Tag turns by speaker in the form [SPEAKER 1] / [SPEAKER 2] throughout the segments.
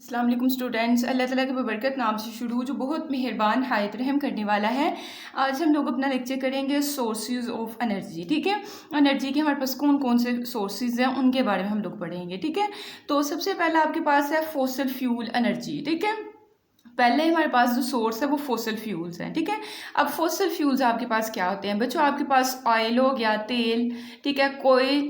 [SPEAKER 1] अस्सलाम वालेकुम स्टूडेंट्स। अल्लाह ताला की बबरकत नाम से शुरू जो बहुत मेहरबान हायत रहम करने वाला है। आज हम लोग अपना लेक्चर करेंगे सोर्सेज ऑफ एनर्जी। ठीक है, एनर्जी के हमारे पास कौन कौन से सोर्सेज हैं उनके बारे में हम लोग पढ़ेंगे। ठीक है, तो सबसे पहला आपके पास है फॉसिल फ्यूल एनर्जी। ठीक है, पहले हमारे पास जो सोर्स है वो फॉसिल फ्यूल्स हैं। ठीक है, अब फॉसिल फ्यूल्स आपके पास क्या होते हैं बच्चों? आपके पास ऑयल हो गया, तेल, ठीक है,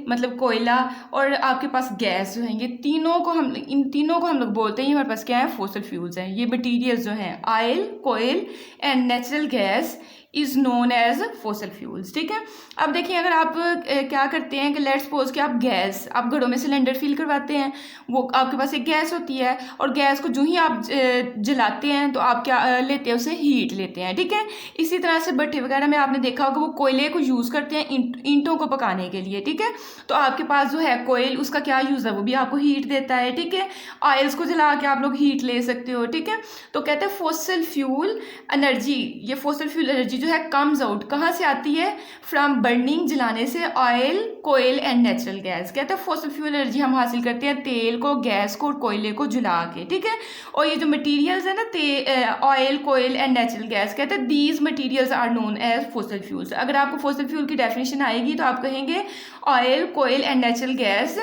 [SPEAKER 1] मतलब कोयला, और आपके पास गैस जो है, ये तीनों को इन तीनों को हम लोग बोलते हैं हमारे पास क्या है, फॉसिल फ्यूल्स हैं। ये मटीरियल्स जो हैं oil, coal and natural gas is known as fossil fuels. ठीक है, अब देखिए अगर आप क्या करते हैं कि लेट्स सपोज कि आप घरों में सिलेंडर फिल करवाते हैं, वो आपके पास एक गैस होती है और गैस को जो ही आप जलाते हैं तो आप क्या लेते हैं, उसे हीट लेते हैं। ठीक है, इसी तरह से भट्ठे वगैरह में आपने देखा होगा वो कोयले को यूज़ करते हैं ईंटों को पकाने के लिए। ठीक है, तो आपके पास जो है कोयल, उसका क्या यूज़ है, वो भी आपको हीट देता है। ठीक है, ऑयल्स को जला के आप लोग हीट ले सकते हो। ठीक है, तो कहते हैं फॉसिल फ्यूल एनर्जी, ये फॉसिल फ्यूल एनर्जी जो है कम्स आउट, कहाँ से आती है? फ्रॉम बर्निंग, जलाने से, oil, coal and natural gas. कहते हैं फॉसिल फ्यूल एनर्जी हम हासिल करते हैं तेल को, गैस को और कोयले को जला के। ठीक है, और ये जो मटेरियल्स है ना, oil, coal and natural gas, कहते हैं these materials are known as fossil fuels. अगर आपको फॉसिल फ्यूल की डेफिनेशन आएगी तो आप कहेंगे oil, coal and natural gas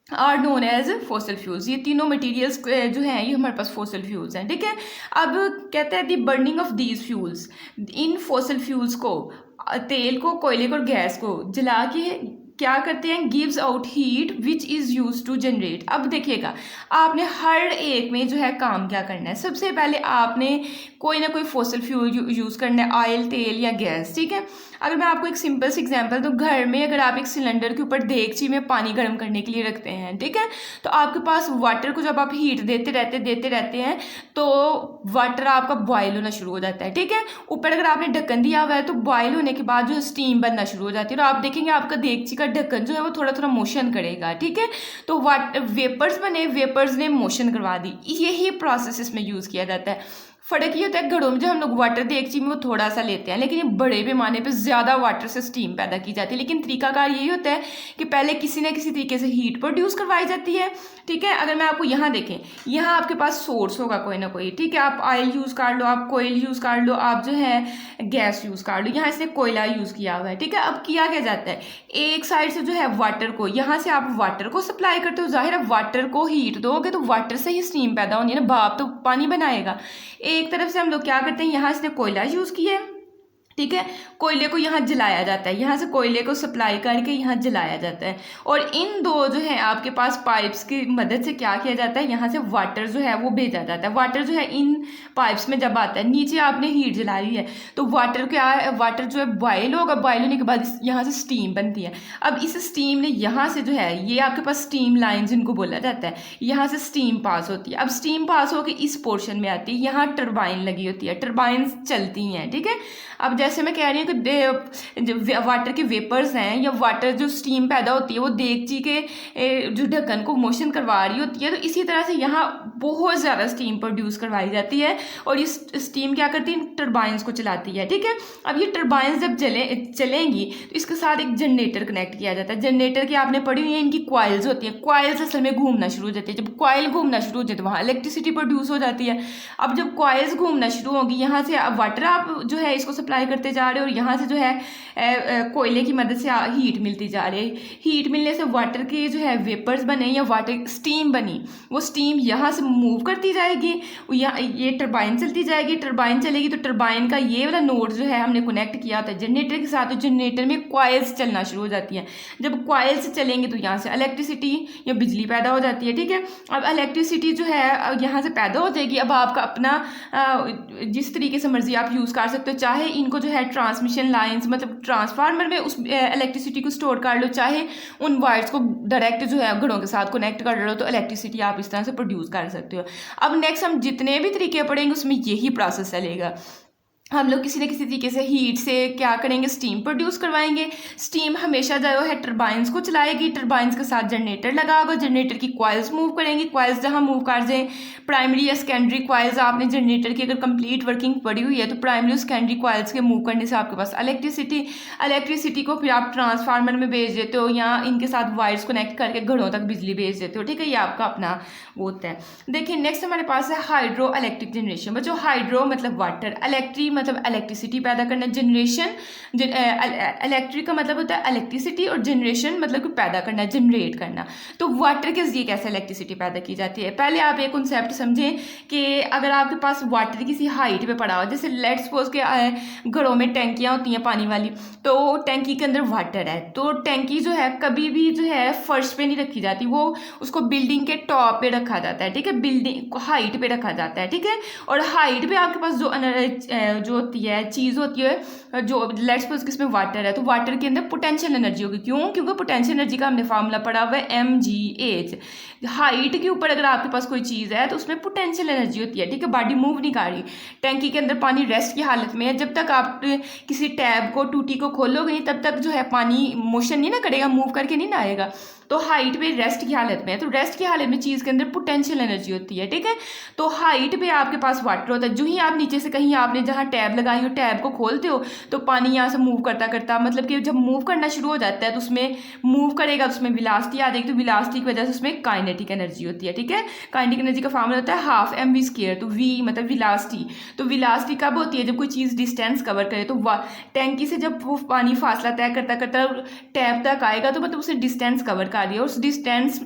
[SPEAKER 1] are known as fossil fuels. ये तीनों मटेरियल्स जो हैं ये हमारे पास फॉसिल फ्यूल्स हैं। ठीक है, अब कहते हैं दी burning of these fuels, in fossil fuels को, तेल को, कोयले को और गैस को जला के क्या करते हैं, gives out heat which is use to generate. अब देखिएगा आपने हर एक में जो है काम क्या करना है, सबसे पहले आपने कोई ना कोई फॉसिल फ्यूल यूज़ करना है, ऑयल, तेल या गैस। ठीक है, अगर मैं आपको एक सिंपल सी एग्जांपल दूं, घर में अगर आप एक सिलेंडर के ऊपर देगची में पानी गर्म करने के लिए रखते हैं, ठीक है, तो आपके पास वाटर को जब आप हीट देते रहते हैं तो वाटर आपका बॉयल होना शुरू हो जाता है। ठीक है, ऊपर अगर आपने ढक्कन दिया हुआ है तो बॉयल होने के बाद जो है स्टीम बनना शुरू हो जाती है, और आप देखेंगे आपका देगची का ढक्कन जो है वो थोड़ा थोड़ा मोशन करेगा। ठीक है, तो वेपर्स बने, वेपर्स ने मोशन करवा दी, यही प्रोसेस इसमें यूज़ किया जाता है। फ़र्क ये होता है घरों में जो हम लोग वाटर देगची में वो थोड़ा सा लेते हैं, लेकिन ये बड़े पैमाने पे ज़्यादा वाटर से स्टीम पैदा की जाती है। लेकिन तरीकाकार यही होता है कि पहले किसी न किसी तरीके से हीट प्रोड्यूस करवाई जाती है। ठीक है, अगर मैं आपको यहाँ देखें, यहाँ आपके पास सोर्स होगा कोई ना कोई। ठीक है, आप ऑयल यूज़ कर लो, आप कोयल यूज़ कर लो, आप जो है गैस यूज़ कर लो, यहाँ इसने कोयला यूज़ किया हुआ है। ठीक है, अब किया क्या जाता है, एक साइड से जो है वाटर को, यहाँ से आप वाटर को सप्लाई करते हो, जाहिर है वाटर को हीट दोगे तो वाटर से ही स्टीम पैदा होनी है ना, भाप तो पानी बनाएगा। एक तरफ से हम लोग क्या करते हैं, यहाँ इसने कोयला यूज़ किया है, ठीक है, कोयले को यहाँ जलाया जाता है, यहाँ से कोयले को सप्लाई करके यहाँ जलाया जाता है, और इन दो जो है आपके पास पाइप्स की मदद से क्या किया जाता है, यहाँ से वाटर जो है वो भेजा जाता है। वाटर जो है इन पाइप्स में जब आता है, नीचे आपने हीट जलाई है तो वाटर क्या, वाटर जो है बॉयल होगा, बॉयल होने के बाद यहाँ से स्टीम बनती है। अब इस स्टीम ने यहाँ से जो है, ये आपके पास स्टीम लाइन जिनको बोला जाता है, यहाँ से स्टीम पास होती है। अब स्टीम पास होकर इस पोर्शन में आती है, यहाँ टरबाइन लगी होती है, टरबाइन चलती हैं। ठीक है, अब जैसे मैं कह रही हूँ कि जो वाटर के वेपर्स हैं या वाटर जो स्टीम पैदा होती है वो देगची के जो ढक्कन को मोशन करवा रही होती है, तो इसी तरह से यहाँ बहुत ज़्यादा स्टीम प्रोड्यूस करवाई जाती है, और ये स्टीम क्या करती है, टरबाइंस को चलाती है। ठीक है, अब ये टरबाइंस जब चलेंगी तो इसके साथ एक जनरेटर कनेक्ट किया जाता है। जनरेटर की आपने पढ़ी हुई है, इनकी क्वाइल्स होती है, क्वाइल्स असल में घूमना शुरू हो जाती है। जब क्वाइल घूमना शुरू हो जाती है तो वहाँ इलेक्ट्रिसिटी प्रोड्यूस हो जाती है। अब जब क्वाइल्स घूमना शुरू होगी, यहाँ से वाटर आप जो है इसको सप्लाई करते जा रहे हो, और यहाँ से जो है कोयले की मदद से हीट मिलती जा रही है। हीट मिलने से वाटर के जो है वेपर्स बने या वाटर स्टीम बनी, वो स्टीम यहाँ से मूव करती जाएगी, ये टरबाइन चलती जाएगी, टरबाइन चलेगी तो टरबाइन का ये वाला नोड जो है हमने कनेक्ट किया होता है जनरेटर के साथ, तो जनरेटर में क्वाइल्स चलना शुरू हो जाती हैं। जब क्वाइल्स चलेंगे तो यहाँ से इलेक्ट्रिसिटी या बिजली पैदा हो जाती है। ठीक है, अब इलेक्ट्रिसिटी जो है यहाँ से पैदा हो जाएगी। अब आपका अपना जिस तरीके से मर्जी आप यूज़ कर सकते हो, चाहे इनको जो है ट्रांसमिशन लाइंस मतलब ट्रांसफार्मर में उस इलेक्ट्रिसिटी को स्टोर कर लो, चाहे उन वायर्स को डायरेक्ट जो है घरों के साथ कनेक्ट कर लो, तो इलेक्ट्रिसिटी आप इस तरह से प्रोड्यूस कर सकते हो। अब नेक्स्ट हम जितने भी तरीके पढ़ेंगे उसमें यही प्रोसेस चलेगा। हम लोग किसी न किसी तरीके से हीट से क्या करेंगे, स्टीम प्रोड्यूस करवाएंगे। स्टीम हमेशा जो है टरबाइंस को चलाएगी, टरबाइंस के साथ जनरेटर लगा होगा, जनरेटर की कॉइल्स मूव करेंगी, कॉइल्स जहाँ मूव कर जाएँ, प्राइमरी या सेकेंडरी कॉइल्स आपने जनरेटर की अगर कंप्लीट वर्किंग पड़ी हुई है तो प्राइमरी और सेकेंडरी कॉइल्स के मूव करने से आपके पास इलेक्ट्रिसिटी को फिर आप ट्रांसफार्मर में भेज देते हो या इनके साथ वायर्स कनेक्ट करके घरों तक बिजली भेज देते हो। ठीक है, ये आपका अपना वो होता है। देखिए नेक्स्ट हमारे पास है हाइड्रो इलेक्ट्रिक जनरेशन। बच्चों हाइड्रो मतलब वाटर, इलेक्ट्रिक मतलब इलेक्ट्रिसिटी पैदा करना, जनरेशन इलेक्ट्रिक का मतलब होता है इलेक्ट्रिसिटी और जनरेशन मतलब कि पैदा करना, जनरेट करना। तो वाटर के जरिए कैसे इलेक्ट्रिसिटी पैदा की जाती है, पहले आप एक कॉन्सेप्ट समझें कि अगर आपके पास वाटर किसी हाइट पे पड़ा हो, जैसे लेट्स सपोज के घरों में टैंकियाँ होती हैं पानी वाली, तो टैंकी के अंदर वाटर है, तो टैंकी जो है कभी भी जो है फर्श पे नहीं रखी जाती, वो उसको बिल्डिंग के टॉप पे रखा जाता है। ठीक है, बिल्डिंग हाइट पे रखा जाता है। ठीक है, और हाइट पे आपके पास जो होती है चीज़ होती है, जो लेट्स सपोज किसमें वाटर है, तो वाटर के अंदर पोटेंशियल एनर्जी होगी। क्यों? क्योंकि पोटेंशियल एनर्जी का हमने फार्मूला पढ़ा हुआ है mgh। हाइट के ऊपर अगर आपके पास कोई चीज़ है तो उसमें पोटेंशियल एनर्जी होती है। ठीक है, बॉडी मूव नहीं कर रही, टैंकी के अंदर पानी रेस्ट की हालत में है, जब तक आप किसी टैब को टूटी को खोलोगे नहीं तब तक जो है पानी मोशन नहीं ना करेगा, मूव करके नहीं ना आएगा। तो हाइट पे रेस्ट की हालत में है, तो रेस्ट की हालत में चीज़ के अंदर पोटेंशियल एनर्जी होती है। ठीक है, तो हाइट पे आपके पास वाटर होता है, जो ही आप नीचे से कहीं आपने जहाँ टैब लगाई हो टैब को खोलते हो तो पानी यहाँ से मूव करता करता मतलब कि जब मूव करना शुरू हो जाता है तो उसमें मूव करेगा, तो उसमें विलासिटी आ जाएगी, तो विलासिटी की वजह से उसमें काइनेटिक एनर्जी होती है। ठीक है, काइनेटिक एनर्जी का फार्मूला होता है हाफ mv², तो v मतलब विलासिटी। तो विलासिटी कब होती है? जब कोई चीज़ डिस्टेंस कवर करे, तो टैंकी से जब वो पानी फासला तय करता करता टैब तक आएगा तो मतलब उसे डिस्टेंस कवर कर दिया, उस डिस्टेंस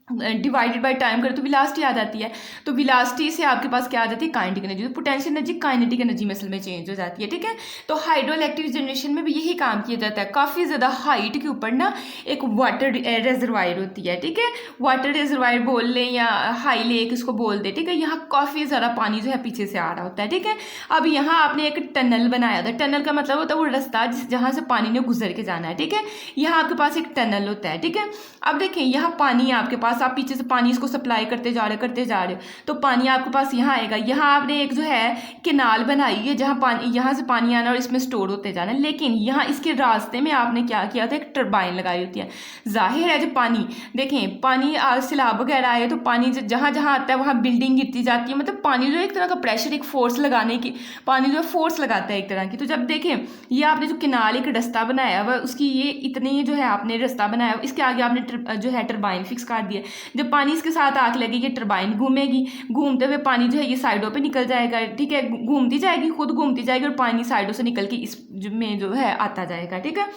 [SPEAKER 1] डिवाइडेड बाय टाइम करें तो विलासिटी आ जाती है। तो विलासिटी से आपके पास क्या आ जाती है? Kinetic energy. तो पोटेंशियल एनर्जी काइनेटिक एनर्जी में असल में चेंज हो जाती है। ठीक है, तो हाइड्रो इलेक्ट्रिक जनरेशन में भी यही काम किया जाता है। काफ़ी ज़्यादा हाइट के ऊपर ना एक वाटर रेजरवायर होती है। ठीक है, वाटर रेजरवायर बोल लें या हाई लेक इसको बोल दे। ठीक है, यहाँ काफ़ी ज़्यादा पानी जो है पीछे से आ रहा होता है। ठीक है, अब यहाँ आपने एक टनल बनाया था, टनल का मतलब होता है वो रास्ता जहाँ से पानी ने गुजर के जाना है। ठीक है, यहाँ आपके पास एक टनल होता है। ठीक है, अब देखें यहाँ पानी आपके पास, आप पीछे से पानी इसको सप्लाई करते जा रहे हो तो पानी आपके पास यहाँ आएगा। यहाँ आपने एक जो है केनाल बनाई है जहाँ पानी, यहाँ से पानी आना और इसमें स्टोर होते जाना, लेकिन यहाँ इसके रास्ते में आपने क्या किया था? एक टरबाइन लगाई होती है। जाहिर है जब पानी देखें, पानी सैलाब वगैरह आए तो पानी जहाँ जहाँ आता है वहाँ बिल्डिंग गिरती जाती है, मतलब पानी जो एक तरह का प्रेशर, एक फोर्स लगाने की, पानी जो है फोर्स लगाता है एक तरह की। तो जब देखें ये आपने जो केनाल एक रास्ता बनाया हुआ उसकी ये इतनी जो है आपने रास्ता बनाया हुआ, इसके आगे आपने जो है टरबाइन फिक्स कर दिया। जब पानी इसके साथ आग लगेगी टरबाइन घूमेगी, घूमते हुए पानी जो है ये साइडों पे निकल जाएगा। ठीक है, घूमती जाएगी, खुद घूमती जाएगी और पानी साइडों से निकल के इस में जो है आता जाएगा। ठीक है,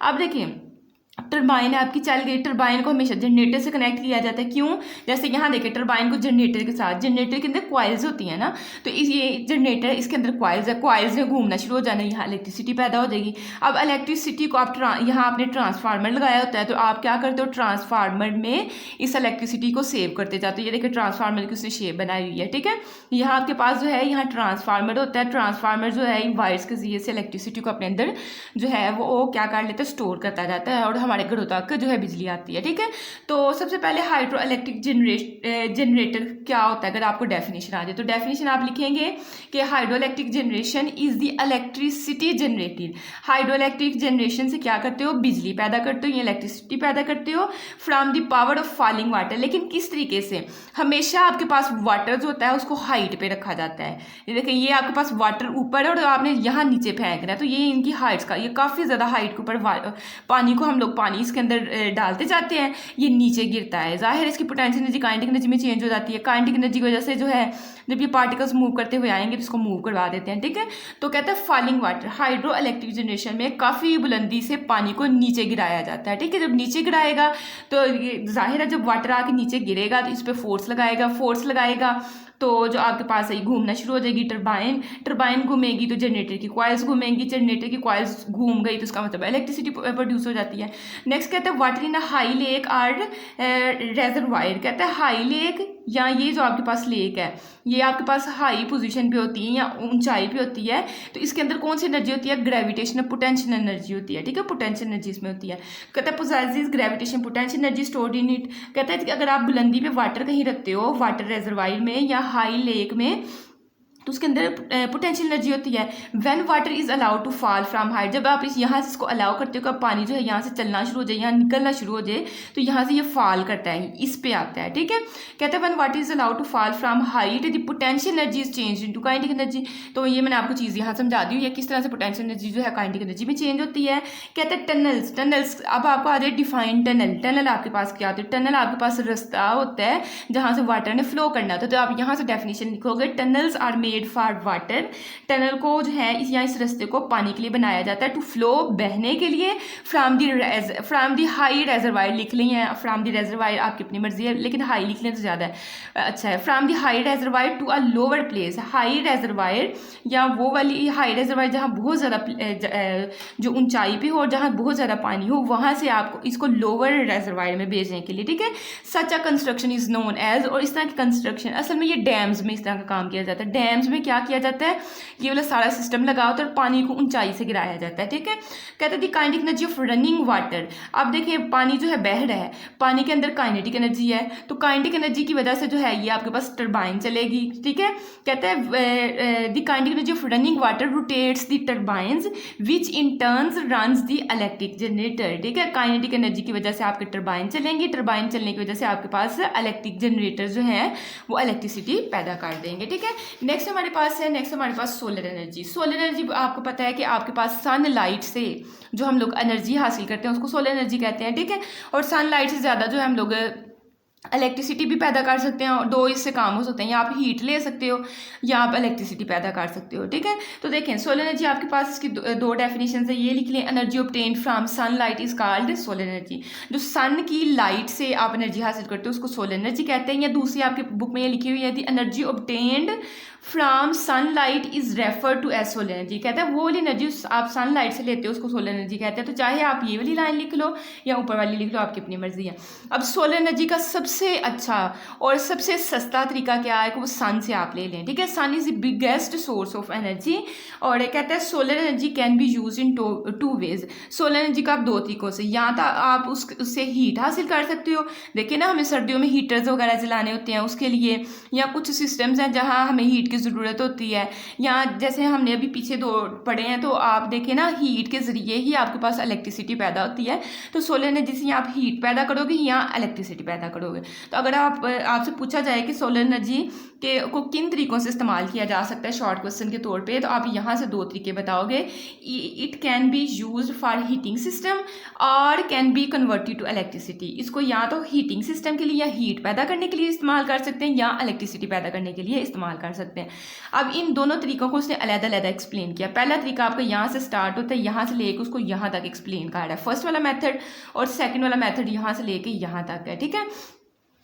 [SPEAKER 1] अब देखिए टरबाइन आपकी चल गई, टरबाइन को हमेशा जनरेटर से कनेक्ट किया जाता है। क्यों? जैसे यहाँ देखिए टरबाइन को जनरेटर के साथ, जनरेटर के अंदर कॉइल्स होती हैं ना, तो ये जनरेटर, इसके अंदर कॉइल्स है, कॉइल्स में घूमना शुरू हो जाना, यहाँ इलेक्ट्रिसिटी पैदा हो जाएगी। अब इलेक्ट्रिसिटी को आप यहाँ आपने ट्रांसफार्मर लगाया होता है, तो आप क्या करते हो? ट्रांसफार्मर में इस इलेक्ट्रिसिटी को सेव करते जाते हो। ये देखिए ट्रांसफार्मर की उसने शेप बनाई हुई है। ठीक है, यहाँ आपके पास जो है यहाँ ट्रांसफार्मर होता है, ट्रांसफार्मर जो है वायर्स के जरिए से इलेक्ट्रिसिटी को अपने अंदर जो है वो क्या कर लेता है? स्टोर करता जाता है और हमारे घरों तक जो है बिजली आती है। ठीक है, तो सबसे पहले हाइड्रो इलेक्ट्रिक जनरेटर क्या होता है? अगर आपको डेफिनेशन आ जाए तो डेफिनेशन आप लिखेंगे कि hydro electric generation is the electricity generated. Hydro electric generation से क्या करते हो? बिजली पैदा करते हो या इलेक्ट्रिसिटी पैदा करते हो from the power of falling water. लेकिन किस तरीके से? हमेशा आपके पास वाटर जो होता है उसको हाइट पे रखा जाता है। ये देखिए ये आपके पास वाटर ऊपर है और आपने यहाँ नीचे फेंकना है, तो ये इनकी हाइट्स का, ये काफ़ी ज़्यादा हाइट के ऊपर पानी को हम लोग पानी इसके अंदर डालते जाते हैं, ये नीचे गिरता है। जाहिर इसकी पोटेंशियल एनर्जी काइनेटिक एनर्जी में चेंज हो जाती है। काइनेटिक एनर्जी की वजह से जो है जब ये पार्टिकल्स मूव करते हुए आएंगे तो इसको मूव करवा देते हैं। ठीक है, तो कहते हैं falling water. Hydro electric generation में काफ़ी बुलंदी से पानी को नीचे गिराया जाता है। ठीक है, जब नीचे गिराएगा तो जाहिर है जब वाटर आके नीचे गिरेगा तो इस पर फोर्स लगाएगा तो जो आपके पास है घूमना शुरू हो जाएगी टरबाइन घूमेगी तो जनरेटर की कॉइल्स घूमेंगी, जनरेटर की कॉइल्स घूम गई तो उसका मतलब इलेक्ट्रिसिटी प्रोड्यूस हो जाती है। नेक्स्ट कहते हैं water in a high lake or reservoir. कहते हैं हाई लेक या ये जो आपके पास लेक है ये आपके पास हाई पोजीशन पे होती है या ऊंचाई पे होती है, तो इसके अंदर कौन सी एनर्जी होती है? ग्रेविटेशनल पोटेंशियल एनर्जी होती है। ठीक है, पोटेंशियल एनर्जी इसमें होती है। कहता है possesses gravitation potential energy stored in it. कहता है कि अगर आप बुलंदी पे वाटर कहीं रखते हो, वाटर रेजरवायर में या हाई लेक में, तो उसके अंदर पोटेंशियल एनर्जी होती है। When water is allowed to fall from height, जब आप इस यहाँ से इसको अलाउ करते हो कि पानी जो है यहाँ से चलना शुरू हो जाए, यहाँ निकलना शुरू हो जाए, तो यहाँ से ये फॉल करता है, इस पे आता है, ठीक है। कहते हैं when water is allowed to fall from height the potential energy is change into kinetic energy. तो ये मैंने आपको चीज़ यहाँ समझा दी हुई है किस तरह से पोटेंशियल एनर्जी जो है काइनेटिक एनर्जी में चेंज होती है। कहते हैं टनल्स, अब आपको आ जाए डिफाइंड टनल आपके पास क्या होती है? टनल आपके पास रास्ता होता है जहाँ से वाटर ने फ्लो करना होता है। तो आप यहाँ से डेफिनेशन लिखोगे, tunnels are made for water. Tunnel को जो है इस रास्ते को पानी के लिए बनाया जाता है, टू फ्लो, बहने के लिए, फ्रॉम दी हाई रेजरवायर लिख लें, फ्रॉम दी रेजरवायर आपकी अपनी मर्जी है, लेकिन हाई लिख लें तो ज़्यादा अच्छा है। From the high reservoir to a lower place, high reservoir या वो वाली हाई रेजरवायर जहाँ बहुत ज़्यादा जो ऊंचाई पे हो और जहाँ बहुत ज़्यादा पानी हो, वहाँ से आपको इसको लोअर रेजरवायर में भेजने के लिए, ठीक है। Such a construction is known as, और इस तरह की कंस्ट्रक्शन असल में ये डैम्स में इस तरह का काम किया जाता है। डैम्स में क्या किया जाता है? ये वाला सारा सिस्टम लगा होता है और पानी को ऊंचाई से गिराया जाता है, ठीक है। कहते हैं the kinetic energy of running water. अब देखिए पानी जो है बह रहा है, पानी के अंदर काइनेटिक एनर्जी है, तो काइनेटिक एनर्जी की वजह से जो है ये आपके पास टरबाइन चलेगी, ठीक है। कहते हैं the kinetic energy of running water rotates the turbines which in turns runs the electric generator, ठीक है। काइनेटिक एनर्जी की वजह से आपके टरबाइन चलेंगी, टरबाइन चलने की वजह से आपके पास इलेक्ट्रिक जनरेटर जो है वो इलेक्ट्रिसिटी पैदा कर देंगे, ठीक है। नेक्स्ट हमारे पास सोलर एनर्जी। सोलर एनर्जी आपको पता है कि आपके पास सनलाइट से जो हम लोग एनर्जी हासिल करते हैं उसको सोलर एनर्जी कहते हैं, ठीक है। और सनलाइट से ज़्यादा जो है हम लोग इलेक्ट्रिसिटी भी पैदा कर सकते हैं, और दो इससे काम हो सकते हैं, या आप हीट ले सकते हो या आप इलेक्ट्रिसिटी पैदा कर सकते हो, ठीक है। तो देखें सोलर एनर्जी आपके पास इसकी दो डेफिनेशन है, ये लिख लें, energy obtained from sunlight is called solar energy. जो सन की लाइट से आप एनर्जी हासिल करते हो उसको सोलर एनर्जी कहते हैं। या दूसरी आपकी बुक में ये लिखी हुई है the energy obtained from sunlight is refer to as solar energy. कहता है वो वाली एनर्जी आप सनलाइट से लेते हो उसको सोलर एनर्जी कहते हैं। तो चाहे आप ये वाली लाइन लिख लो या ऊपर वाली लिख लो, आपकी अपनी मर्जी है। अब सोलर एनर्जी का सबसे अच्छा और सबसे सस्ता तरीका क्या है कि वो सन से आप ले लें, ठीक है। Sun is the biggest source of energy, और कहता है solar energy can be use in two ways. Solar energy का आप दो तरीकों से, या तो आप उससे हीट हासिल कर सकते हो, देखिए ना हमें सर्दियों में हीटर्स वगैरह जलाने होते हैं उसके लिए, या कुछ सिस्टम्स हैं जहाँ हमें हीट ज़रूरत होती है, या जैसे हमने अभी पीछे दो पढ़े हैं तो आप देखें ना हीट के ज़रिए ही आपके पास इलेक्ट्रिसिटी पैदा होती है। तो सोलर एनर्जी से आप हीट पैदा करोगे या इलेक्ट्रिसिटी पैदा करोगे। तो अगर आपसे पूछा जाए कि सोलर एनर्जी को किन तरीकों से इस्तेमाल किया जा सकता है शॉर्ट क्वेश्चन के तौर पे, तो आप यहाँ से दो तरीके बताओगे। It can be use for heating system और can be converted to electricity. इसको या तो हीटिंग सिस्टम के लिए या हीट पैदा करने के लिए इस्तेमाल कर सकते हैं, या इलेक्ट्रिसिटी पैदा करने के लिए इस्तेमाल कर सकते हैं। अब इन दोनों तरीकों को उसने अलग-अलग एक्सप्लेन किया। पहला तरीका आपका यहाँ से स्टार्ट होता है, यहाँ से लेकर उसको यहाँ तक एक्सप्लेन कर रहा है, फर्स्ट वाला मेथड, और सेकंड वाला मेथड यहाँ से लेके यहाँ तक है, ठीक है।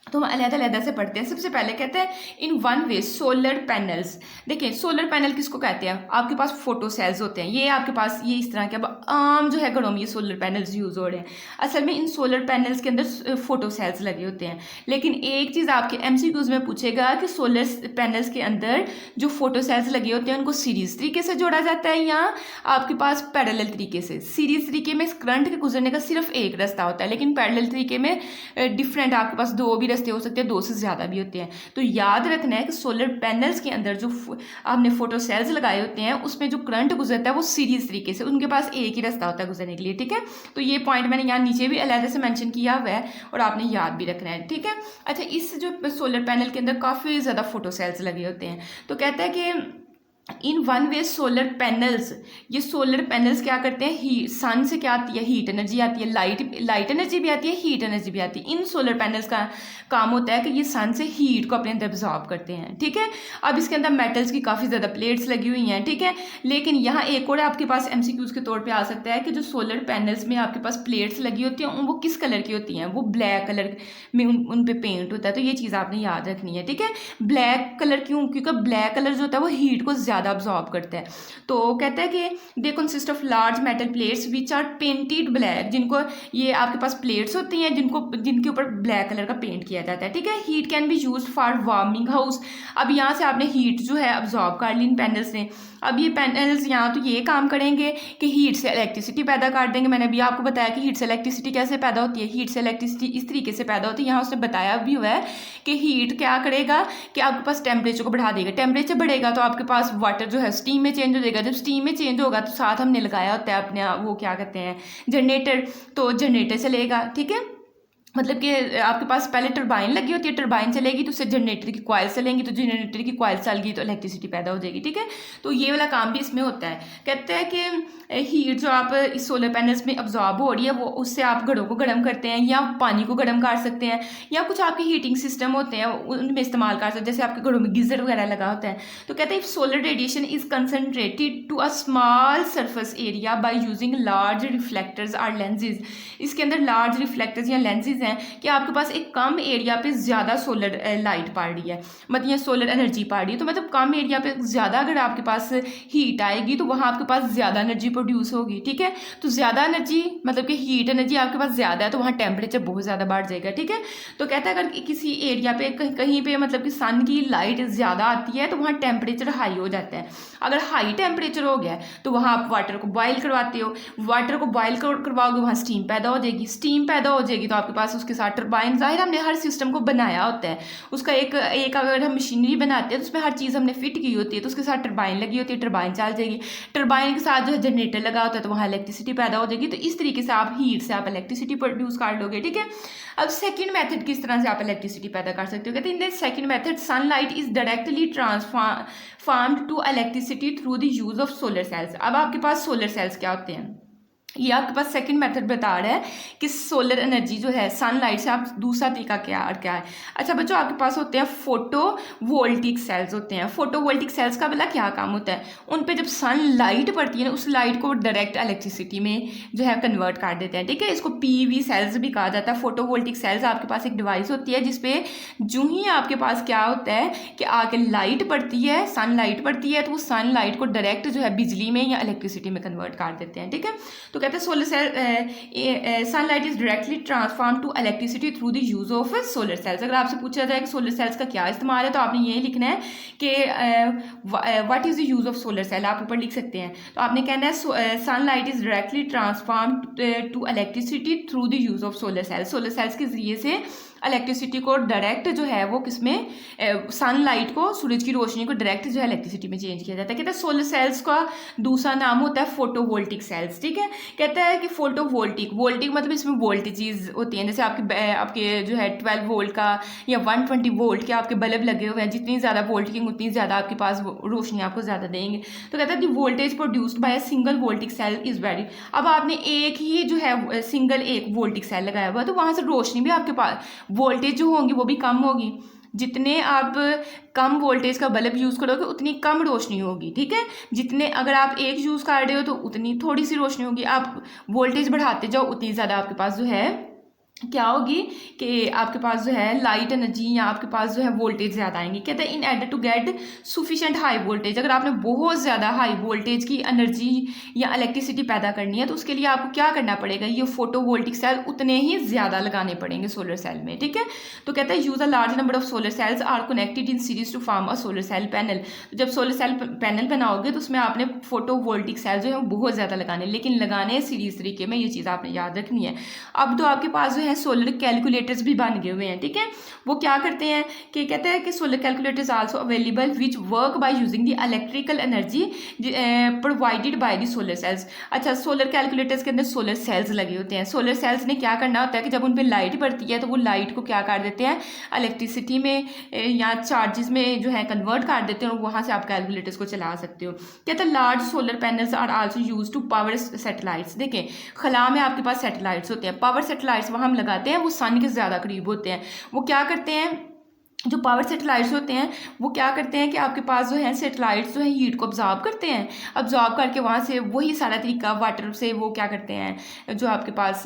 [SPEAKER 1] तो हम अलग-अलग से पढ़ते हैं। सबसे पहले कहते हैं in one way solar panels. देखिए सोलर पैनल किसको कहते हैं? आपके पास फोटो सेल्स होते हैं, ये आपके पास ये इस तरह के अब आम जो है घरों में ये सोलर पैनल्स यूज़ हो रहे हैं। असल में इन सोलर पैनल्स के अंदर फोटो सेल्स लगे होते हैं। लेकिन एक चीज़ आपके MCQs में पूछेगा कि सोलर पैनल्स के अंदर जो फोटो सेल्स लगे होते हैं उनको सीरीज तरीके से जोड़ा जाता है या आपके पास पैरेलल तरीके से। सीरीज तरीके में करंट के गुजरने का सिर्फ एक रास्ता होता है, लेकिन पैरेलल तरीके में डिफरेंट आपके पास दो भी रास्ते हो सकते हैं, दो से ज़्यादा भी होते हैं। तो याद रखना है कि सोलर पैनल्स के अंदर जो आपने फोटो सेल्स लगाए होते हैं उसमें जो करंट गुजरता है वो सीरीज तरीके से, उनके पास एक ही रास्ता होता है गुजरने के लिए, ठीक है। तो ये पॉइंट मैंने यहाँ नीचे भी अलग से मेंशन किया हुआ है और आपने याद भी रखना है, ठीक है। अच्छा, इस जो सोलर पैनल के अंदर काफ़ी ज़्यादा फोटो सेल्स लगे होते हैं। तो कहता है कि in one way solar panels, ये सोलर पैनल्स क्या करते हैं, सन से क्या आती है, हीट एनर्जी आती है, लाइट एनर्जी भी आती है, हीट एनर्जी भी आती है। इन सोलर पैनल्स का काम होता है कि ये सन से हीट को अपने अंदर एब्जॉर्ब करते हैं, ठीक है। अब इसके अंदर मेटल्स की काफ़ी ज़्यादा प्लेट्स लगी हुई हैं, ठीक है। लेकिन यहाँ एक और आपके पास MCQs के तौर पर आ सकता है कि जो सोलर पैनल्स में आपके पास प्लेट्स लगी होती हैं वो किस कलर की होती हैं, वो ब्लैक कलर में उन पर पेंट होता है। तो ये चीज़ आपने याद रखनी है, ठीक है। ब्लैक कलर क्यों? क्योंकि ब्लैक कलर जो होता है वो हीट को ज़्यादा अब्जॉर्ब करता है। तो कहता है कि they consist of large metal plates which are painted black, जिनको ये आपके पास प्लेट्स होती हैं जिनके ऊपर ब्लैक कलर का पेंट किया जाता है, ठीक है। Heat can be use for warming house. अब यहाँ से आपने हीट जो है अब्जॉर्ब कर ली इन पैनल्स ने। अब ये पैनल्स यहाँ तो ये काम करेंगे कि हीट से इलेक्ट्रिसिटी पैदा कर देंगे। मैंने अभी आपको बताया कि हीट से इलेक्ट्रिसिटी कैसे पैदा होती है। हीट से इलेक्ट्रिसिटी इस तरीके से पैदा होती है, यहाँ उसने बताया भी हुआ है कि हीट क्या करेगा कि आपके पास टेम्परेचर को बढ़ा देगा। टेम्परेचर बढ़ेगा तो आपके पास वाटर जो है स्टीम में चेंज हो जाएगा। जब स्टीम में चेंज होगा तो साथ हमने लगाया होता है अपने वो क्या कहते हैं जनरेटर, तो जनरेटर चलेगा, ठीक है। मतलब कि आपके पास पहले टरबाइन लगी होती है, टरबाइन चलेगी तो उससे जनरेटर की कॉइल चलेंगी, तो जनरेटर की कॉइल चल गई तो इलेक्ट्रिसिटी पैदा हो जाएगी, ठीक है। तो ये वाला काम भी इसमें होता है। कहते हैं कि हीट जो आप इस सोलर पैनल्स में अब्जॉर्ब हो रही है वो उससे आप घड़ों को गर्म करते हैं या पानी को गर्म कर सकते हैं, या कुछ आपके हीटिंग सिस्टम होते हैं उनमें इस्तेमाल कर सकते हैं, जैसे आपके घड़ों में गीजर वगैरह लगा होता है। तो कहते हैं if solar radiation is concentrated to a small surface area by using large reflectors और लेंसेज। इसके अंदर लार्ज रिफ्लेक्टर्स या लेंसेज हैं कि आपके पास एक कम एरिया पे ज़्यादा सोलर लाइट पड़ रही है, मतलब ये सोलर एनर्जी पड़ रही है। तो मतलब कम एरिया पे ज़्यादा अगर आपके पास हीट आएगी तो वहाँ आपके पास ज़्यादा एनर्जी प्रोड्यूस होगी, ठीक है। तो ज़्यादा एनर्जी मतलब कि हीट एनर्जी आपके पास ज़्यादा है तो वहाँ टेम्परेचर बहुत ज़्यादा बढ़ जाएगा, ठीक है। तो कहता है अगर किसी एरिया पे कहीं पे मतलब कि सन की लाइट ज़्यादा आती है तो वहाँ टेम्परेचर हाई हो जाता है। अगर हाई टेम्परेचर हो गया तो वहाँ आप वाटर को बॉयल करवाते हो, वाटर को बॉयल करवाओगे वहाँ स्टीम पैदा हो जाएगी, स्टीम पैदा हो जाएगी तो आपके पास उसके साथ टरबाइन, जाहिर हमने हर सिस्टम को बनाया होता है उसका एक अगर हम मशीनरी बनाते हैं तो उसमें हर चीज़ हमने फिट की होती है, तो उसके साथ टरबाइन लगी होती है, टरबाइन चल जाएगी। टरबाइन के साथ जो है जनरेटर लगा होता है तो वहाँ इलेक्ट्रिसिटी पैदा हो जाएगी। तो इस तरीके से आप हीट से आप इलेक्ट्रिसिटी प्रोड्यूस कर लोगे, ठीक है। अब सेकंड मेथड किस तरह से आप इलेक्ट्रिसिटी पैदा कर सकते हो, कहते हैं in the second method sunlight is directly transformed to electricity through the use of solar cells. अब आपके पास सोलर सेल्स क्या होते हैं, ये आपके पास सेकंड मेथड बता रहा है कि सोलर एनर्जी जो है सनलाइट से आप दूसरा तरीका क्या है। अच्छा बच्चों, आपके पास होते हैं फोटो वोल्टिक सेल्स होते हैं। फोटो वोल्टिक सेल्स का वाला क्या काम होता है, उन पे जब सनलाइट पड़ती है ना उस लाइट को डायरेक्ट इलेक्ट्रिसिटी में जो है कन्वर्ट कर देते हैं, ठीक है। इसको पीवी सेल्स भी कहा जाता है। फोटो वोल्टिक सेल्स आपके पास एक डिवाइस होती है जिसपे जो ही आपके पास क्या होता है कि आके लाइट पड़ती है, सनलाइट पड़ती है तो वो सनलाइट को डायरेक्ट जो है बिजली में या इलेक्ट्रिसिटी में कन्वर्ट कर देते हैं, ठीक है। तो कहते हैं solar cell sunlight is directly transform to electricity through the use of solar cells. अगर आपसे पूछा जाए कि सोलर सेल्स का क्या इस्तेमाल है तो आपने ये लिखना है कि what is the use of solar cell, आप ऊपर लिख सकते हैं। तो आपने कहना है sunlight is directly transform to electricity through the use of solar cells. Solar cells के जरिए से इलेक्ट्रिसिटी को डायरेक्ट जो है वो किसमें सनलाइट को, सूरज की रोशनी को डायरेक्ट जो है इलेक्ट्रिसिटी में चेंज किया जाता है। कहता है सोलर सेल्स का दूसरा नाम होता है फोटोवोल्टिक सेल्स, ठीक है। कहता है कि फोटोवोल्टिक मतलब इसमें वोल्टेजेस होती हैं, जैसे आपके जो है 12 वोल्ट का या 120 वोल्ट के आपके बल्ब लगे हुए हैं, जितनी ज़्यादा वोल्टिंग उतनी ज़्यादा आपके पास रोशनी आपको ज़्यादा देंगे। तो कहता है the voltage produced by a single voltaic cell is very. अब आपने एक ही जो है सिंगल एक वोल्टिक सेल लगाया हुआ तो वहाँ से रोशनी भी आपके पास वोल्टेज जो होंगी वो भी कम होगी। जितने आप कम वोल्टेज का बल्ब यूज़ करोगे उतनी कम रोशनी होगी, ठीक है। जितने अगर आप एक यूज़ कर रहे हो तो उतनी थोड़ी सी रोशनी होगी, आप वोल्टेज बढ़ाते जाओ उतनी ज़्यादा आपके पास जो है क्या होगी कि आपके पास जो है लाइट एनर्जी या आपके पास जो है वोल्टेज ज़्यादा आएंगी। कहते हैं in order to get sufficient high voltage, अगर आपने बहुत ज़्यादा हाई वोल्टेज की एनर्जी या इलेक्ट्रिसिटी पैदा करनी है तो उसके लिए आपको क्या करना पड़ेगा, ये फोटोवोल्टिक सेल उतने ही ज़्यादा लगाने पड़ेंगे सोलर सेल में, ठीक है। तो कहते हैं use a large number of solar cells are connected in series to form a solar cell panel. जब सोलर सेल पैनल बनाओगे तो उसमें आपने फोटोवोल्टिक सेल जो है बहुत ज़्यादा लगाने, लेकिन लगाने सीरीज तरीके में, ये चीज़ आपने याद रखनी है। अब तो आपके पास जो है सोलर कैलकुलेटर्स भी बन गए हुए हैं, ठीक है। वो क्या करते हैं कि कहते हैं कि solar calculators also available which work by using the electrical energy provided by the solar cells. अच्छा, सोलर कैलकुलेटर्स के अंदर सोलर सेल्स लगे होते हैं। सोलर सेल्स ने क्या करना होता है कि जब उन पर लाइट पड़ती है तो वो लाइट को क्या कर देते हैं इलेक्ट्रिसिटी में या चार्जेस में जो है कन्वर्ट कर देते हैं और वहाँ से आप कैलकुलेटर्स को चला सकते हो। कहते हैं large solar panels are also use to power satellites. देखें खला में आपके पास सैटेलाइट्स होते हैं, पावर सैटेलाइट्स वहाँ हम लगाते हैं, वो सन के ज़्यादा करीब होते हैं। वो क्या करते हैं जो पावर सेटेलाइट्स होते हैं वो क्या करते हैं कि आपके पास जो है सेटेलाइट्स जो है हीट को ऑब्जॉर्ब करते हैं, ऑब्जॉर्ब करके वहाँ से वही सारा तरीका वाटर से वो क्या करते हैं, जो आपके पास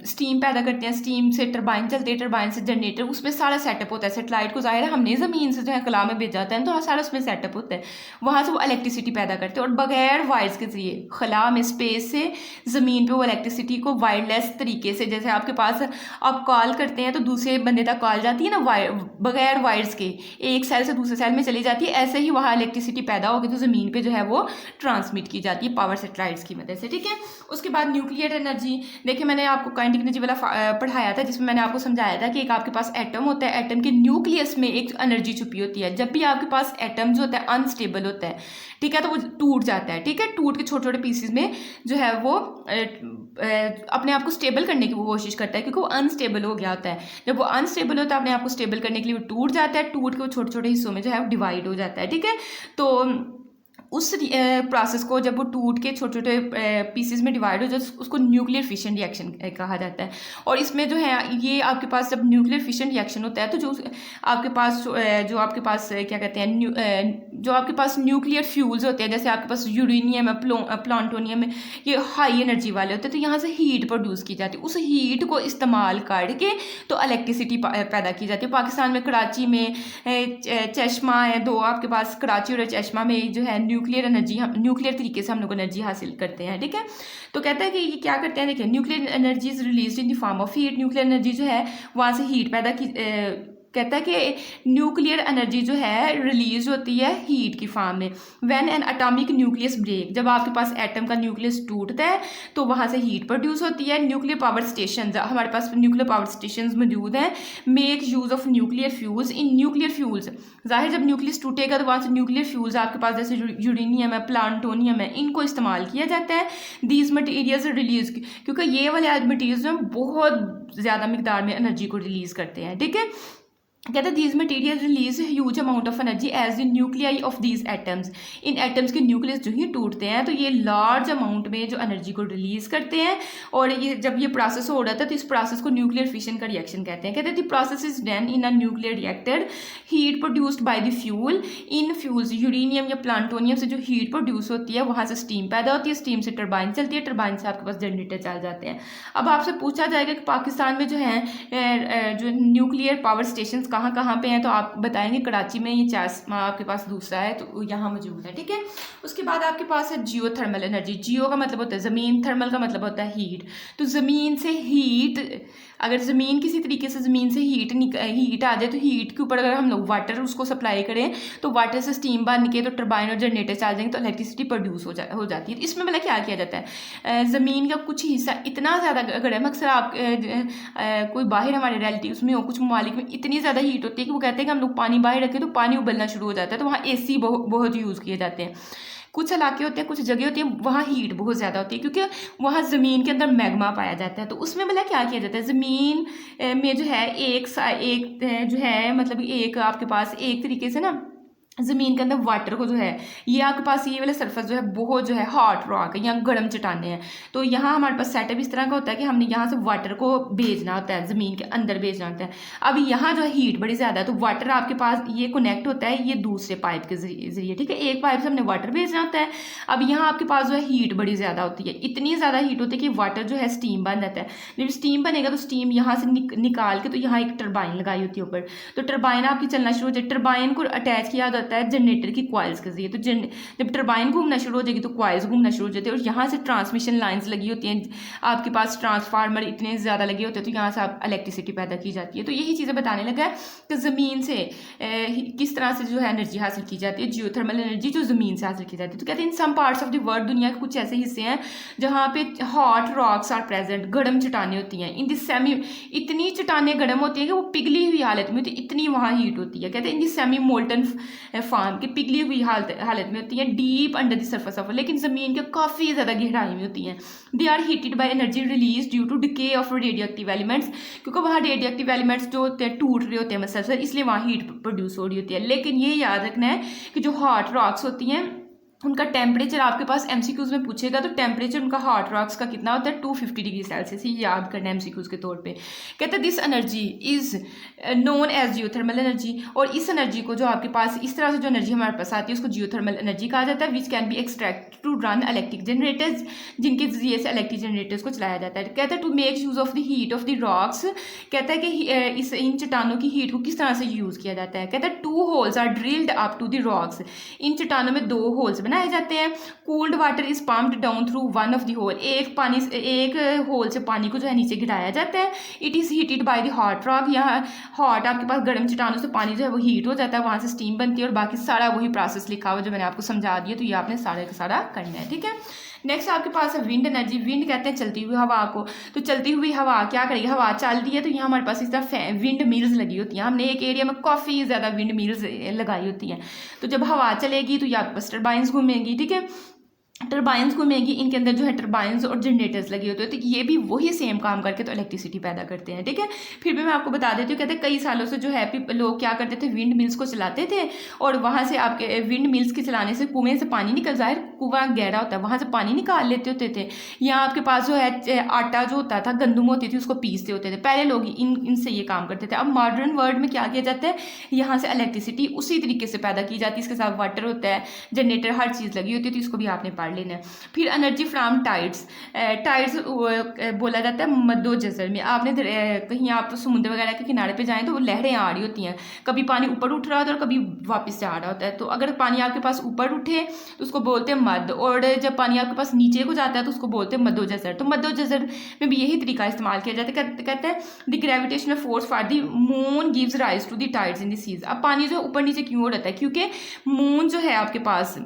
[SPEAKER 1] स्टीम पैदा करते हैं, स्टीम से टरबाइन चलते हैं, टरबाइन से जनरेटर, उसमें सारा सेटअप होता है। सेटेलाइट को ज़ाहिर है हमने ज़मीन से जो है कला में भेजा जाता है तो सारा उसमें सेटअप होता है, वहाँ से वो इलेक्ट्रिसिटी पैदा करते हैं और बगैर वायर्स के जरिए खला में स्पेस से ज़मीन पर वो इलेक्ट्रिसिटी को वायरलेस तरीके से, जैसे आपके पास आप कॉल करते हैं तो दूसरे बंदे तक कॉल जाती है ना बगैर वायर्स के, एक सेल से दूसरे सेल में चली जाती है, ऐसे ही वहाँ इलेक्ट्रिसिटी पैदा होगी तो ज़मीन पे जो है वो ट्रांसमिट की जाती है पावर सेटेलाइट्स की मदद से, ठीक है। उसके बाद न्यूक्लियर एनर्जी, देखिए मैंने आपको काइनेटिक एनर्जी वाला पढ़ाया था जिसमें मैंने आपको समझाया था कि एक आपके पास एटम होता है, एटम के न्यूक्लियस में एक एनर्जी छुपी होती है। जब भी आपके पास एटम जो होता है अनस्टेबल होता है, ठीक है, तो वो टूट जाता है, ठीक है, टूट के छोटे छोटे पीसेस में जो है वो अपने आप को स्टेबल करने की वो कोशिश करता है क्योंकि वो अनस्टेबल हो गया होता है। जब वो अनस्टेबल होता है अपने आप को स्टेबल करने के लिए वो टूट जाता है, टूट के वो छोटे छोटे हिस्सों में जो है वो डिवाइड हो जाता है, ठीक है। तो उस प्रोसेस को जब वो टूट के छोटे छोटे पीसेस में डिवाइड हो जाए उसको न्यूक्लियर फिशन रिएक्शन कहा जाता है। और इसमें जो है ये आपके पास जब न्यूक्लियर फिशन रिएक्शन होता है तो जो आपके पास क्या कहते हैं जो आपके पास न्यूक्लियर फ्यूल्स होते हैं, जैसे आपके पास यूरेनियम है, प्लूटोनियम है, ये हाई एनर्जी वाले होते हैं, तो यहाँ से हीट प्रोड्यूस की जाती है। उस हीट को इस्तेमाल करके तो इलेक्ट्रिसिटी पैदा की जाती है। पाकिस्तान में कराची में चश्मा है, दो आपके पास कराची और चश्मा में जो है न्यूक्लियर तरीके से हम लोग एनर्जी हासिल करते हैं, ठीक है। तो कहता है कि ये क्या करते हैं, देखिए nuclear energy is release in the form of heat, nuclear energy जो है वहाँ से हीट पैदा की कहता है कि न्यूक्लियर एनर्जी जो है रिलीज होती है हीट की फॉर्म में। When an atomic nucleus break, जब आपके पास एटम का न्यूक्लियस टूटता है तो वहाँ से हीट प्रोड्यूस होती है। न्यूक्लियर पावर स्टेशन, हमारे पास न्यूक्लियर पावर स्टेशन मौजूद हैं, make use of nuclear fuels in nuclear fuels. जाहिर जब न्यूक्लियस टूटेगा तो वहाँ से न्यूक्लियर फ्यूल्स आपके पास जैसे यूरेनियम है, प्लूटोनियम है, इनको इस्तेमाल किया जाता है। दीज मटीरियल्स रिलीज, क्योंकि ये वाले मटीरियल्स में बहुत ज़्यादा मिकदार में एनर्जी को रिलीज़ करते हैं, ठीक है। कहते हैं these material release huge amount of energy as the nuclei of these atoms, इन एटम्स के न्यूक्लियस जो ही टूटते हैं तो ये लार्ज अमाउंट में जो एनर्जी को रिलीज करते हैं। और ये जब ये प्रोसेस हो रहा था तो इस प्रोसेस को न्यूक्लियर फिशन का रिएक्शन कहते हैं। कहते हैं the process is done in a nuclear reactor, heat produced by the fuel, in fuels uranium या प्लूटोनियम से जो हीट प्रोड्यूस होती है वहाँ से स्टीम पैदा होती है, स्टीम से टरबाइन चलती है, टरबाइन से आपके पास जनरेटर चल जाते हैं। अब आपसे पूछा जाएगा कि पाकिस्तान में जो है जो न्यूक्लियर पावर स्टेशन कहाँ कहाँ पे हैं, तो आप बताएंगे कराची में, ये चश्मा आपके पास दूसरा है तो यहाँ मौजूद है, ठीक है। उसके बाद आपके पास है जियो थर्मल एनर्जी। जियो का मतलब होता है ज़मीन, थर्मल का मतलब होता है हीट। तो ज़मीन से हीट, अगर ज़मीन किसी तरीके से ज़मीन से हीट आ जाए तो हीट के ऊपर अगर हम लोग वाटर उसको सप्लाई करें तो वाटर से स्टीम बन के तो टरबाइन और जनरेटर चल जाएंगे तो इलेक्ट्रिसिटी प्रोड्यूस हो जाती है। इसमें मतलब क्या किया जाता है, ज़मीन का कुछ हिस्सा इतना ज़्यादा गर्म, अक्सर आप कोई बाहर हमारे रिलेटिव्स में हो, कुछ ममालिक में इतनी ज़्यादा हीट होती है कि वो कहते हैं कि हम लोग पानी बाहर रखें तो पानी उबलना शुरू हो जाता है, तो वहाँ AC बहुत यूज़ किए जाते हैं। कुछ इलाके होते हैं, कुछ जगह होती है वहाँ हीट बहुत ज़्यादा होती है क्योंकि वहाँ ज़मीन के अंदर मैग्मा पाया जाता है। तो उसमें मतलब क्या किया जाता है, ज़मीन में जो है एक जो है मतलब एक आपके पास एक तरीके से ना ज़मीन के अंदर वाटर को जो है, ये आपके पास ये वाला सरफेस जो है बहुत जो है हॉट रॉक है, यहाँ गर्म चट्टाने हैं, तो यहाँ हमारे पास सेटअप इस तरह का होता है कि हमने यहाँ से वाटर को भेजना होता है, ज़मीन के अंदर भेजना होता है। अब यहाँ जो है हीट बड़ी ज़्यादा है तो वाटर आपके पास ये कनेक्ट होता है ये दूसरे पाइप के जरिए, ठीक है, एक पाइप से हमने वाटर भेजना होता है। अब यहाँ आपके पास जो है हीट बड़ी ज़्यादा होती है, इतनी ज़्यादा हीट होती है कि वाटर जो है स्टीम बन जाता है। जब स्टीम बनेगा तो स्टीम यहाँ से निकाल के तो यहाँ एक टरबाइन लगाई होती है ऊपर, तो टरबाइन आपकी चलना शुरू हो जाए। टरबाइन को अटैच किया जाता है जनरेटर की कॉइल्स के जरिए, तो जब टरबाइन घूमना शुरू हो जाएगी तो कॉइल्स घूमना शुरू हो जाते हैं और यहाँ से ट्रांसमिशन लाइंस लगी होती हैं, आपके पास ट्रांसफार्मर इतने ज़्यादा लगे होते हैं तो यहाँ से आप इलेक्ट्रिसिटी पैदा की जाती है। तो यही चीज़ें बताने लगा है कि ज़मीन से किस तरह से जो है एनर्जी हासिल की जाती है, जियोथर्मल एनर्जी जो ज़मीन से हासिल की जाती है। तो कहते हैं in some parts of the world, दुनिया के कुछ ऐसे हिस्से हैं जहाँ पे हॉट रॉक्स आर प्रेजेंट, गर्म चट्टानें होती हैं। इन दिस सेमी, इतनी चट्टानें गर्म होती हैं कि वो पिघली हुई हालत में होती है, इतनी वहाँ हीट होती है। कहते हैं in this semi molten form की पिघली हुई हालत में होती है, deep under the surface of, लेकिन ज़मीन के काफ़ी ज़्यादा गहराई में होती हैं। They are heated by energy release due to decay of radio active elements, क्योंकि वहाँ रेडियो एक्टिव एलिमेंट्स जो होते हैं टूट रहे होते हैं मसलसल, इसलिए वहाँ हीट प्रोड्यूस हो रही होती है। लेकिन ये याद रखना है कि जो हॉट रॉक्स होती हैं उनका टेम्परेचर आपके पास एमसीक्यूज में पूछेगा तो टेम्परेचर उनका हॉट रॉक्स का कितना होता है 250 डिग्री सेल्सियस, ये याद करना है एमसीक्यूज के तौर पे। कहता है this energy is known as geothermal energy, और इस एनर्जी को जो आपके पास इस तरह से जो एनर्जी हमारे पास आती है उसको जियोथर्मल एनर्जी कहा जाता है, which can be extract to run electric generators, जिनके जरिए से इलेक्ट्रिक जनरेटर्स को चलाया जाता है। कहता है to make use of the heat of the rocks, कहता है कि इन चट्टानों की हीट को किस तरह से यूज़ किया जाता है। कहता है 2 holes are drilled up to the rocks, इन चट्टानों में 2 होल्स बनाए जाते हैं। Cooled water is pumped down through one of the hole, एक होल से पानी को जो है नीचे गिराया जाता है। It is heated by the hot rock, यहाँ हॉट आपके पास गर्म चट्टानों से पानी जो है वो हीट हो जाता है, वहाँ से स्टीम बनती है, और बाकी सारा वही प्रोसेस लिखा हुआ जो मैंने आपको समझा दिया, तो ये आपने सारा का सारा करना है, ठीक है। नेक्स्ट आपके पास है विंड एनर्जी। विंड कहते हैं चलती हुई हवा को, तो चलती हुई हवा क्या करेगी, हवा चल रही है तो यहाँ हमारे पास इस तरह विंड मिल्स लगी होती हैं। हमने एक एरिया में काफ़ी ज़्यादा विंड मिल्स लगाई होती हैं, तो जब हवा चलेगी तो यहाँ बस टर्बाइंस घूमेंगी, ठीक है, टर्बाइंस घूमेंगी, इनके अंदर जो है टर्बाइंस और जनरेटर्स लगे होते हैं, तो ये भी वही सेम काम करके तो इलेक्ट्रिसिटी पैदा करते हैं, ठीक है। फिर भी मैं आपको बता देती हूँ, कहते हैं कई सालों से जो है लोग क्या करते थे, विंड मिल्स को चलाते थे, और वहाँ से आपके विंड मिल्स के चलाने से कुएं से पानी निकल, जाहिर कुआं गहरा होता है, वहाँ से पानी निकाल लेते होते थे। यहाँ आपके पास जो है आटा जो होता था, गंदुम होती थी, उसको पीसते होते थे पहले लोग, इनसे ये काम करते थे। अब मॉडर्न वर्ल्ड में क्या किया जाता है, यहाँ से इलेक्ट्रिसिटी उसी तरीके से पैदा की जाती है, इसके साथ वाटर होता है, जनरेटर, हर चीज़ लगी होती है, तो इसको भी आपने पढ़ लेना है। फिर एनर्जी फ्रॉम टाइड्स, टाइड्स बोला जाता है मद्दो जज़र में। आपने कहीं आप समुद्र वगैरह के किनारे पे जाएं तो वो लहरें आ रही होती हैं, कभी पानी ऊपर उठ रहा होता है और कभी वापस से आ रहा होता है। तो अगर पानी आपके पास ऊपर उठे तो उसको बोलते हैं मद, और जब पानी आपके पास नीचे को जाता है तो उसको बोलते हैं मद्दो जज़र। तो मद्दो जज़र में भी यही तरीका इस्तेमाल किया जाता है। कहते हैं the gravitational force for the moon gives rise to the tides in the seas. अब पानी जो ऊपर नीचे क्यों हो रहता है, क्योंकि मून जो है आपके पास,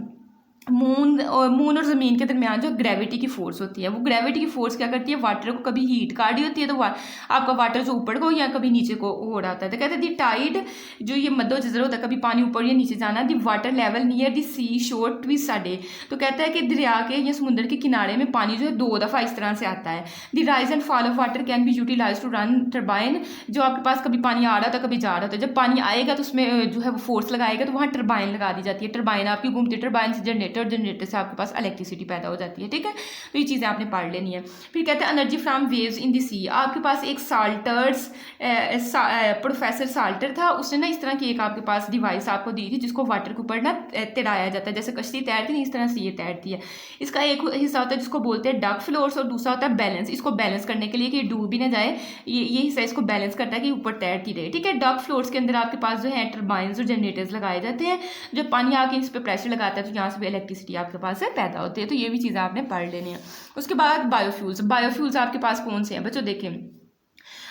[SPEAKER 1] मून और ज़मीन के दरमियान जो ग्रेविटी की फोर्स होती है, वो ग्रेविटी की फोर्स क्या करती है, वाटर को कभी हीट कर रही होती है, तो आपका वाटर जो ऊपर को या कभी नीचे को हो रहा होता है। तो कहते हैं दी टाइड जो ये मद्दो जज़र होता है, कभी पानी ऊपर या नीचे जाना, the water level near the sea shore twist a day. तो कहता है कि दरिया के या समुद्र के किनारे में पानी जो है 2 दफ़ा इस तरह से आता है। The rise and fall of water can be utilize to run turbine, जो आपके पास कभी पानी आ रहा था कभी जा रहा था, जब पानी आएगा तो उसमें जो है वो फोर्स लगाएगा, तो वहाँ टर्बाइन लगा दी जाती है, टर्बाइन आपकी घूमती है, टर्बाइन से जनरेटर, जनरेटर से आपके पास इलेक्ट्रिसिटी पैदा हो जाती है, ठीक है। तो ये चीज़ें आपने पढ़ लेनी है। फिर कहते हैं energy from waves in the sea. आपके पास एक साल्टर्स प्रोफेसर साल्टर था, उसने ना इस तरह की एक आपके पास डिवाइस आपको दी थी, जिसको वाटर के ऊपर ना तैराया जाता है, जैसे कश्ती तैरती है इस तरह से ये तैरती है। इसका एक हिस्सा होता है जिसको बोलते हैं डक फ्लोर्स, और दूसरा होता है बैलेंस। इसको बैलेंस करने के लिए कि डूब भी ना जाए, ये हिस्सा इसको बैलेंस करता है कि ऊपर तैरती रहे, ठीक है। डक फ्लोर्स के अंदर आपके पास जो है टर्बाइंस और जनरेटर्स लगाए जाते हैं, जब पानी आके इस पर प्रेशर लगाता है तो यहाँ से भी इलेक्ट्रिसिटी आपके पास पैदा होती है। तो ये भी चीज़ें आपने पढ़ लेनी है। उसके बाद बायोफ्यूल्स। बायोफ्यूल्स आपके पास कौन से हैं बच्चों, देखें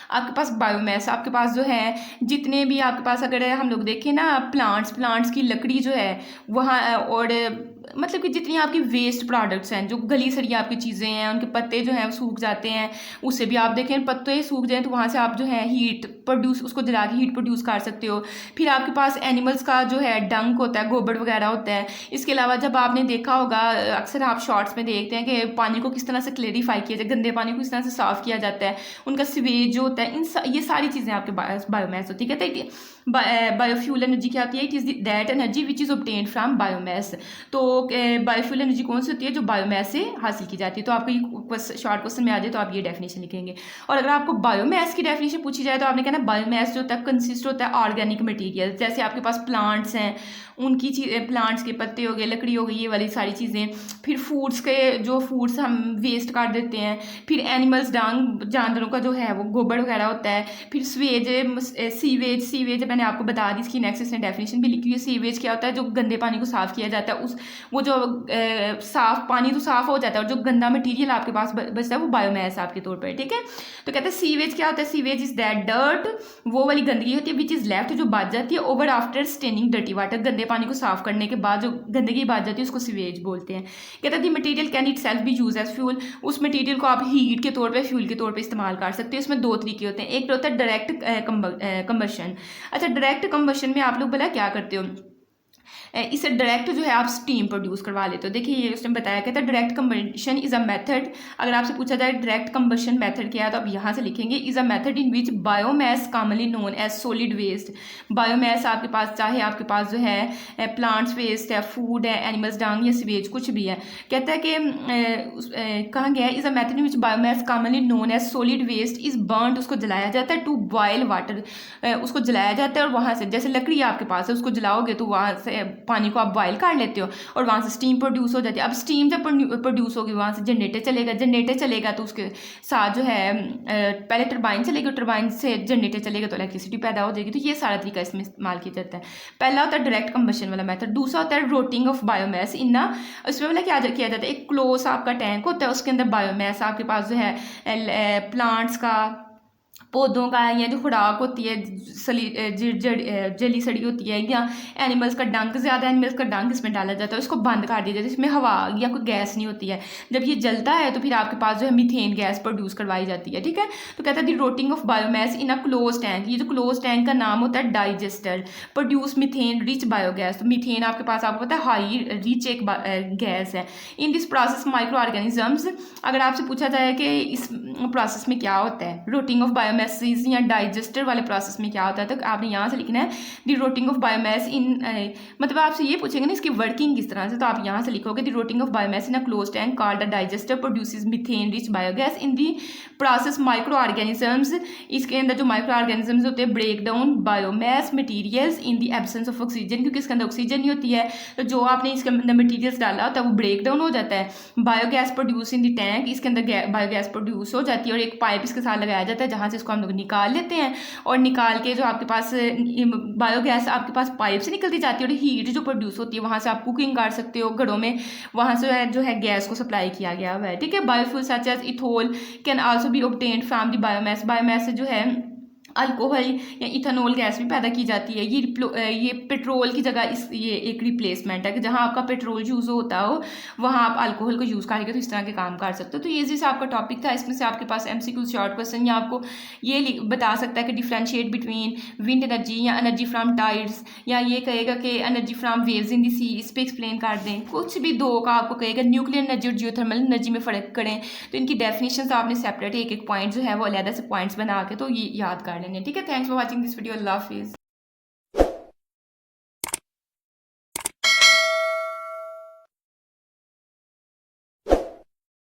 [SPEAKER 1] आपके पास बायोमास, आपके पास जो है जितने भी आपके पास अगर हम लोग देखें ना प्लांट्स की लकड़ी जो है वहाँ, और मतलब कि जितनी आपकी वेस्ट प्रोडक्ट्स हैं, जो गली सड़ी आपकी चीज़ें हैं, उनके पत्ते जो हैं वो सूख जाते हैं, उससे भी आप देखें पत्ते सूख जाएं तो वहाँ से आप जो है हीट प्रोड्यूस, उसको जला के हीट प्रोड्यूस कर सकते हो। फिर आपके पास एनिमल्स का जो है डंक होता है, गोबर वगैरह होता है। इसके अलावा जब आपने देखा होगा, अक्सर आप शॉर्ट्स में देखते हैं कि पानी को किस तरह से क्लेरिफाई किया जाए, गंदे पानी को किस तरह से साफ़ किया जाता है, उनका सीवेज जो होता है, ये सारी चीज़ें आपके बायोमास होती है। कहते हैं बायोफ्यूल एनर्जी क्या होती है, it is that energy which is obtained from biomass. तो बायोफ्यूल एनर्जी कौन सी होती है, जो बायोमास से हासिल की जाती है। तो आपको ये शॉर्ट क्वेश्चन में आ जाए तो आप ये डेफिनेशन लिखेंगे। और अगर आपको बायोमास की डेफिनेशन पूछी जाए तो आपने कहना बायोमास जो होता है कंसिस्ट होता है ऑर्गेनिक मटेरियल, जैसे आपके पास प्लांट्स हैं उनकी चीज़ें, प्लांट्स के पत्ते हो गए, लकड़ी हो गई, ये वाली सारी चीज़ें। फिर फूड्स के जो फूड्स हम वेस्ट कर देते हैं, फिर एनिमल्स डंग, जानवरों का जो है वो गोबर वगैरह होता है। फिर सीवेज मैंने आपको बता दी, इसकी नेक्स्ट इसने डेफिनेशन भी लिखी है। सीवेज क्या होता है, जो गंदे पानी को साफ़ किया जाता है, वो जो साफ़ पानी तो साफ़ हो जाता है और जो गंदा मटीरियल आपके पास बचता है वो बायोमास आपके तौर पर, ठीक है। तो कहते हैं सीवेज क्या होता है, सीवेज इज़ दैट डर्ट, वो वाली गंदगी होती है विच इज़ लेफ्ट, जो बच जाती है over after staining dirty water, गंदे पानी को साफ करने के बाद जो गंदगी बच जाती है उसको सीवेज बोलते हैं। कहते हैं the material can itself be use as fuel, उस मटेरियल को आप हीट के तौर पे, फ्यूल के तौर पे इस्तेमाल कर सकते हैं। इसमें 2 तरीके होते हैं, एक होता है डायरेक्ट कंबशन। अच्छा, डायरेक्ट कंबशन में आप लोग भला क्या करते हो, इसे डायरेक्ट जो है आप स्टीम प्रोड्यूस करवा लेते हो। देखिए ये उसने बताया कहता है direct combustion is a method. अगर आपसे पूछा जाए डायरेक्ट कंबशन मेथड क्या है तो आप यहाँ से लिखेंगे is a method in which biomass commonly known as solid waste. Biomass आपके पास चाहे आपके पास जो है प्लांट्स वेस्ट है, फूड है, एनिमल्स डंग या सीवेज कुछ भी है। कहता है कि कहाँ गया है is a method in which biomass commonly known as solid waste is burned, उसको जलाया जाता है, टू बॉयल वाटर, उसको जलाया जाता है और वहाँ से जैसे लकड़ी आपके पास है उसको जलाओगे तो वहाँ से पानी को आप बॉयल कर लेते हो और वहाँ से स्टीम प्रोड्यूस हो जाती है। अब स्टीम जब प्रोड्यूस होगी वहाँ से जनरेटर चलेगा तो उसके साथ जो है पहले टरबाइन चलेगी, टरबाइन से जनरेटर चलेगा तो इलेक्ट्रिसिटी पैदा हो जाएगी। तो ये सारा तरीका इसमें इस्तेमाल किया जाता है। पहला होता है डायरेक्ट कंबशन वाला मेथड। दूसरा होता है रोटिंग ऑफ बायोमैस इन ना, इसमें मतलब क्या किया जाता है, एक क्लोज आपका टैंक होता है, उसके अंदर बायोमैस आपके पास जो है प्लांट्स का, पौधों का या जो खुराक होती है जली सड़ी होती है या एनिमल्स का डंक, ज़्यादा एनिमल्स का डंक इसमें डाला जाता है, उसको बंद कर दिया जाता है, इसमें हवा या कोई गैस नहीं होती है। जब ये जलता है तो फिर आपके पास जो है मीथेन गैस प्रोड्यूस करवाई जाती है। ठीक है, तो कहता है the rotting of biomass in a close tank. ये जो क्लोज टैंक का नाम होता है digester, produce methane rich biogas. तो मीथेन आपके पास आपको पता है हाई रिच एक गैस है। In this process micro organisms, अगर आपसे पूछा जाए कि इस प्रोसेस में क्या होता है, रोटिंग ऑफ बायोमैस या डाइजेस्टर वाले प्रोसेस में क्या होता है, तो आपने यहाँ से लिखना है दी रोटिंग ऑफ बायोमैस इन, मतलब आपसे ये पूछेंगे ना इसकी वर्किंग किस तरह से, तो आप यहाँ से लिखोगे the rotting of biomass in a close tank called a digester produces methane rich biogas in the process microorganisms. इसके अंदर जो माइक्रो ऑर्गेनिजम्स होते हैं break down biomass materials in the absence of oxygen, क्योंकि इसके अंदर oxygen नहीं होती है तो जो आपने इसके अंदर मटीरियल्स डाला होता है वो ब्रेक डाउन हो जाता है। Biogas produce in the tank, इसके अंदर बायोगैस प्रोड्यूस हो जाती है और एक पाइप इसके साथ लगाया जाता है जहाँ से इसको हम लोग निकाल लेते हैं और निकाल के जो आपके पास बायोगैस आपके पास पाइप से निकलती जाती है और हीट जो प्रोड्यूस होती है वहाँ से आप कुकिंग कर सकते हो घरों में, वहाँ से जो है गैस को सप्लाई किया गया हुआ है। ठीक है, biofuel such as ethanol can also be obtained from the biomass. Biomass से जो है अल्कोहल या इथेनॉल गैस भी पैदा की जाती है। ये पेट्रोल की जगह ये एक रिप्लेसमेंट है कि जहाँ आपका पेट्रोल यूज़ होता हो वहाँ आप अल्कोहल को यूज़ करके तो इस तरह के काम कर सकते हो। तो ये जैसे आपका टॉपिक था, इसमें से आपके पास MCQ शॉर्ट क्वेश्चन या आपको ये बता सकता है कि डिफ्रेंशिएट बिटवीन विंड एनर्जी या एनर्जी फ्राम टाइड्स, या ये कहेगा कि एनर्जी फ्राम वेव्स इन दी सी, इस पर एक्सप्लेन कर दें। कुछ भी दो का आपको कहेगा न्यूक्लियर एनर्जी और जियोथर्मल एनर्जी में फ़र्क करें तो इनकी डेफिनेशन आपने सेपरेट एक एक पॉइंट जो है वो अलग से पॉइंट्स बना के तो ये याद कर लेंगे। ठीक है, thanks for watching this video. अल्लाह हाफिज़।